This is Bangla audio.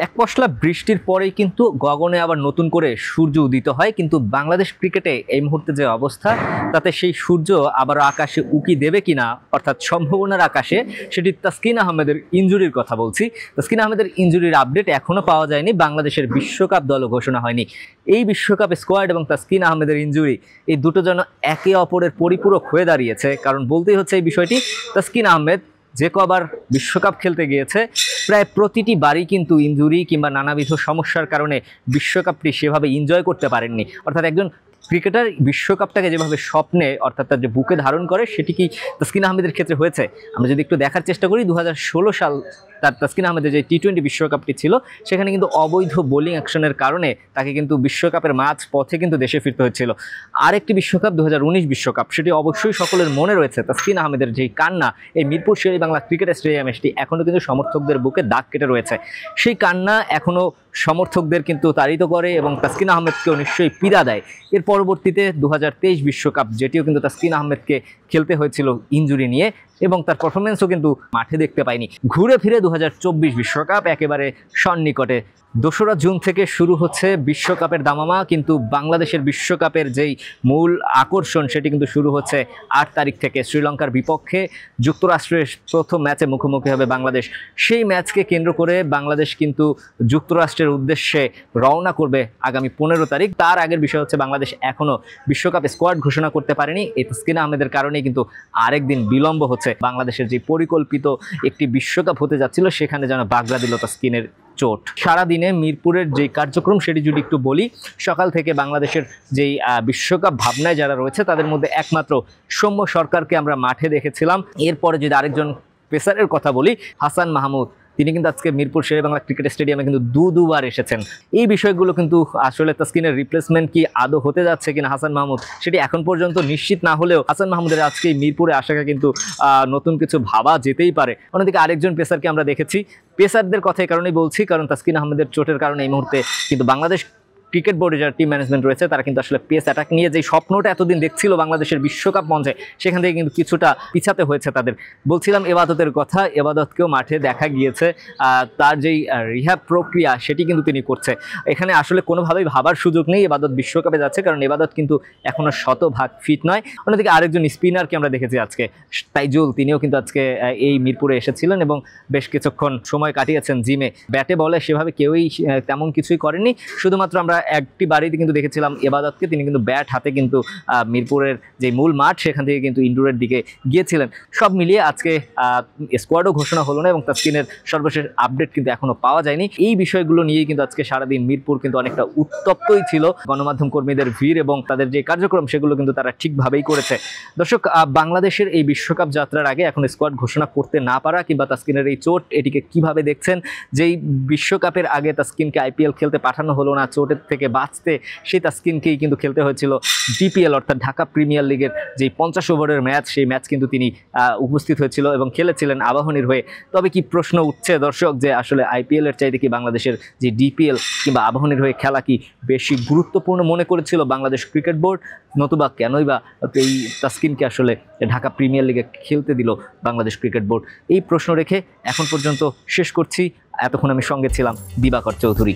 এক পশলা বৃষ্টির পরেই কিন্তু গগনে আবার নতুন করে সূর্য উদিত হয়, কিন্তু বাংলাদেশ ক্রিকেটে এই মুহূর্তে যে অবস্থা তাতে সেই সূর্য আবার আকাশে উকি দেবে কিনা, অর্থাৎ সম্ভাবনার আকাশে, সেটি তাসকিন আহমেদের ইনজুরির কথা বলছি। তাসকিন আহমেদের ইনজুরির আপডেট এখনো পাওয়া যায়নি, বাংলাদেশের বিশ্বকাপ দলও ঘোষণা হয়নি। এই বিশ্বকাপ স্কোয়াড এবং তাসকিন আহমেদের ইনজুরি, এই দুটো যেন একে অপরের পরিপূরক হয়ে দাঁড়িয়েছে। কারণ বলতেই হচ্ছে এই বিষয়টি, তাসকিন আহমেদ যে কবার বিশ্বকাপ খেলতে গিয়েছে প্রায় প্রতিটি বারই কিন্তু ইনজুরি কিংবা নানাবিধ সমস্যার কারণে বিশ্বকাপটি সেভাবে এনজয় করতে পারেননি। অর্থাৎ একজন ক্রিকেটার বিশ্বকাপটাকে যেভাবে স্বপ্নে, অর্থাৎ তার যে বুকে ধারণ করে, সেটি কি তাসকিন আহমেদের ক্ষেত্রে হয়েছে? আমরা যদি একটু দেখার চেষ্টা করি, 2016 সাল তার তাসকিন আহমেদের যে টি-20 বিশ্বকাপটি ছিল, সেখানে কিন্তু অবৈধ বোলিং অ্যাকশনের কারণে তাকে কিন্তু বিশ্বকাপের মাঝ পথে কিন্তু দেশে ফিরতে হয়েছিল। আরেকটি বিশ্বকাপ 2019 বিশ্বকাপ, সেটি অবশ্যই সকলের মনে রয়েছে। তাসকিন আহমেদের যেই কান্না এই মিরপুর শের-ই-বাংলা ক্রিকেট স্টেডিয়ামে, সেটি এখনও কিন্তু সমর্থকদের বুকে দাগ কেটে রয়েছে। সেই কান্না এখনও সমর্থকদের কিন্তু তাড়িত করে এবং তাসকিন আহমেদকেও নিশ্চয়ই পীড়া দেয়। এর পরবর্তীতে 2023 বিশ্বকাপ, যেটিও কিন্তু তাসকিন আহমেদকে খেলতে হয়েছিল ইনজুরি নিয়ে, এবং তার পারফরমেন্সও কিন্তু মাঠে দেখতে পাইনি। ঘুরে ফিরে 2024 বিশ্বকাপ একেবারে সন্নিকটে। 2রা জুন থেকে শুরু হচ্ছে বিশ্বকাপের দামামা, কিন্তু বাংলাদেশের বিশ্বকাপের যেই মূল আকর্ষণ সেটি কিন্তু শুরু হচ্ছে 8 তারিখ থেকে। শ্রীলঙ্কার বিপক্ষে যুক্তরাষ্ট্রের প্রথম ম্যাচে মুখোমুখি হবে বাংলাদেশ। সেই ম্যাচকে কেন্দ্র করে বাংলাদেশ কিন্তু যুক্তরাষ্ট্রের উদ্দেশ্যে রওনা করবে আগামী 15 তারিখ। তার আগের বিষয় হচ্ছে, বাংলাদেশ এখনও বিশ্বকাপ স্কোয়াড ঘোষণা করতে পারেনি। এই তাসকিন আহমেদের কারণেই কিন্তু আরেকদিন বিলম্ব হচ্ছে। বাংলাদেশের যে পরিকল্পিত একটি বিশ্বকাপ হতে যাচ্ছিল, সেখানে যেন বাগড়া দিল তাসকিনের চোট। সারাদিনে মিরপুরের যে কার্যক্রম সেটি যদি একটু বলি, সকাল থেকে বাংলাদেশের যেই বিশ্বকাপ ভাবনায় যারা রয়েছে তাদের মধ্যে একমাত্র সৌম্য সরকারকে আমরা মাঠে দেখেছিলাম। এরপরে যদি আরেকজন পেসারের কথা বলি, হাসান মাহমুদ, তিনি কিন্তু আজকে মিরপুর শের-ই-বাংলা ক্রিকেট স্টেডিয়ামে কিন্তু দুবার এসেছেন। এই বিষয়গুলো কিন্তু আসলে তাসকিনের রিপ্লেসমেন্ট কি আদৌ হতে যাচ্ছে কিনা হাসান মাহমুদ, সেটি এখন পর্যন্ত নিশ্চিত না হলেও হাসান মাহমুদের আজকে মিরপুরে আসাকে কিন্তু নতুন কিছু ভাবা যেতেই পারে। অন্যদিকে আরেকজন পেসারকে আমরা দেখেছি। পেসারদের কথা এই কারণেই বলছি, কারণ তাসকিন আহমেদের চোটের কারণে এই মুহূর্তে কিন্তু বাংলাদেশ ক্রিকেট বোর্ডে যারা টিম ম্যানেজমেন্ট রয়েছে, তারা কিন্তু আসলে পেস অ্যাটাক নিয়ে যে স্বপ্নটা এতদিন দেখছিল বাংলাদেশের বিশ্বকাপ মঞ্চে, সেখান থেকে কিন্তু কিছুটা পিছাতে হয়েছে তাদের। বলছিলাম এবাদতের কথা, এবাদতকেও মাঠে দেখা গিয়েছে। তার যেই রিহ্যাব প্রক্রিয়া সেটি কিন্তু তিনি করছে। এখানে আসলে কোনোভাবেই ভাবার সুযোগ নেই এবাদত বিশ্বকাপে যাচ্ছে, কারণ এবাদত কিন্তু এখনও 100% ফিট নয়। অন্যদিকে আরেকজন স্পিনারকে আমরা দেখেছি আজকে, তাইজুল, তিনিও কিন্তু আজকে এই মিরপুরে এসেছিলেন এবং বেশ কিছুক্ষণ সময় কাটিয়েছেন জিমে। ব্যাটে বলে সেভাবে কেউই তেমন কিছুই করেনি, শুধুমাত্র আমরা একটি বাড়িতে কিন্তু দেখেছিলাম এবাদতকে, তিনি কিন্তু ব্যাট হাতে কিন্তু মিরপুরের যে মূল মাঠ সেখান থেকে কিন্তু ইনডোরের দিকে গিয়েছিলেন। সব মিলিয়ে আজকে স্কোয়াডও ঘোষণা হলো না এবং তাসকিনের সর্বশেষ আপডেট কিন্তু এখনো পাওয়া যায়নি। এই বিষয়গুলো নিয়েই কিন্তু আজকে সারাদিন মিরপুর কিন্তু অনেকটা উত্তপ্তই ছিল। গণমাধ্যম কর্মীদের ভিড় এবং তাদের যে কার্যক্রম সেগুলো কিন্তু তারা ঠিকভাবেই করেছে। দর্শক, বাংলাদেশের এই বিশ্বকাপ যাত্রার আগে এখন স্কোয়াড ঘোষণা করতে না পারা কিংবা তাসকিনের এই চোট, এটিকে কিভাবে দেখছেন? যেই বিশ্বকাপের আগে তাসকিনকে আইপিএল খেলতে পাঠানো হলো না, চোটের থেকে বাঁচতে সেই তাসকিনকেই কিন্তু খেলতে হয়েছিল ডিপিএল, অর্থাৎ ঢাকা প্রিমিয়ার লিগের যেই 50 ওভারের ম্যাচ, সেই ম্যাচ কিন্তু তিনি উপস্থিত হয়েছিল এবং খেলেছিলেন আবাহনীর হয়ে। তবে কি প্রশ্ন উঠছে দর্শক, যে আসলে আইপিএল এর চাইতে কি বাংলাদেশের যে ডিপিএল কিংবা আবাহনীর হয়ে খেলা কি বেশি গুরুত্বপূর্ণ মনে করেছিল বাংলাদেশ ক্রিকেট বোর্ড, নতুবা কেনই বা এই তাসকিনকে আসলে ঢাকা প্রিমিয়ার লিগে খেলতে দিল বাংলাদেশ ক্রিকেট বোর্ড? এই প্রশ্ন রেখে এখন পর্যন্ত শেষ করছি। এতক্ষণ আমি সঙ্গে ছিলাম দিবাকর চৌধুরী।